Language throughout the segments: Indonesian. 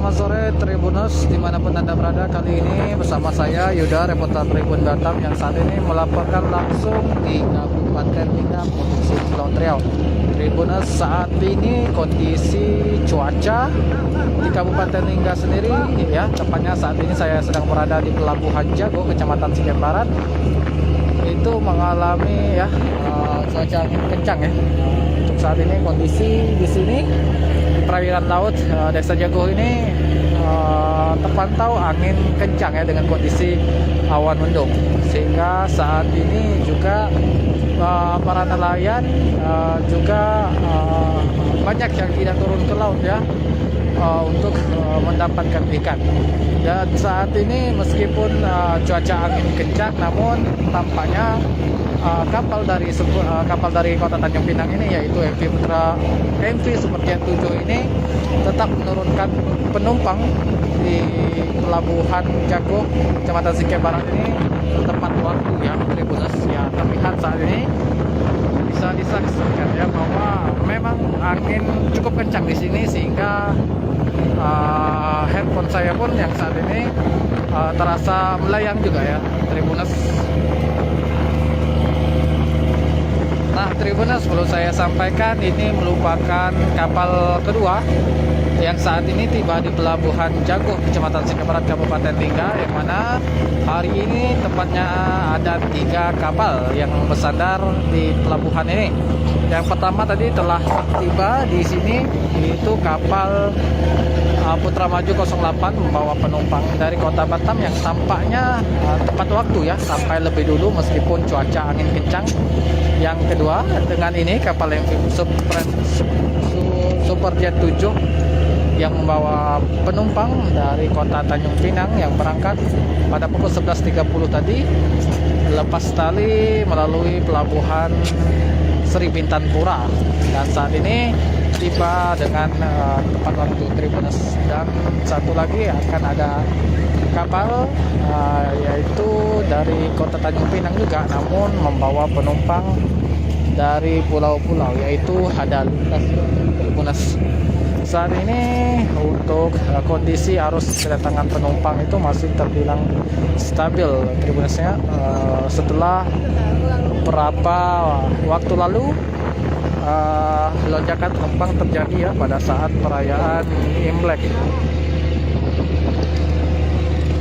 selamat sore Tribuners dimanapun Anda berada. Kali ini bersama saya Yuda, reporter Tribun Batam yang saat ini melaporkan langsung di Kabupaten Lingga, Provinsi Kepulauan Riau. Tribuners, saat ini kondisi cuaca di Kabupaten Lingga sendiri ya, tepatnya saat ini saya sedang berada di Pelabuhan Jago, Kecamatan Sigen Barat. Itu mengalami ya cuaca angin kencang ya. Untuk saat ini kondisi di sini perairan laut Desa Jago ini terpantau angin kencang ya, dengan kondisi awan mendung, sehingga saat ini juga para nelayan juga banyak yang tidak turun ke laut ya untuk mendapatkan ikan. Dan saat ini meskipun cuaca angin kencang, namun tampaknya kapal dari Kota Tanjung Pinang ini, yaitu MV Superjet 7 ini tetap menurunkan penumpang di Pelabuhan Jago, Kecamatan Sigen Barat ini tepat waktu ya, Tribuners. Ya, terlihat saat ini bisa disaksikan ya bahwa memang angin cukup kencang di sini, sehingga handphone saya pun yang saat ini terasa melayang juga ya, Tribuners. Nah, Tribuners, perlu saya sampaikan ini merupakan kapal kedua yang saat ini tiba di Pelabuhan Jago, Kecamatan Sigen Barat, Kabupaten Lingga, yang mana hari ini tepatnya ada 3 kapal yang bersandar di pelabuhan ini. Yang pertama tadi telah tiba di sini, yaitu kapal Putra Maju 08 membawa penumpang dari Kota Batam yang tampaknya tepat waktu ya, sampai lebih dulu meskipun cuaca angin kencang. Yang kedua dengan ini kapal yang Superjet 7 yang membawa penumpang dari Kota Tanjung Pinang yang berangkat pada pukul 11.30 tadi, lepas tali melalui pelabuhan Sri Bintan Pura, dan saat ini tiba dengan tepat waktu, Tribuners. Dan satu lagi akan ada kapal yaitu dari Kota Tanjung Pinang juga, namun membawa penumpang dari pulau-pulau, yaitu ada lintas, Tribuners. Saat ini untuk kondisi arus kedatangan penumpang itu masih terbilang stabil, Tribunersnya. Setelah beberapa waktu lalu lonjakan penumpang terjadi ya pada saat perayaan Imlek.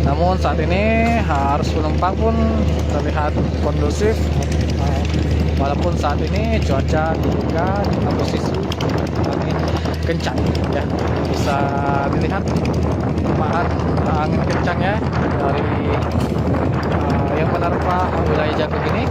Namun saat ini arus penumpang pun terlihat kondusif, walaupun saat ini cuaca juga dalam posisi angin kencang ya, bisa dilihat angin kencang ya dari yang menerpa wilayah Jago ini.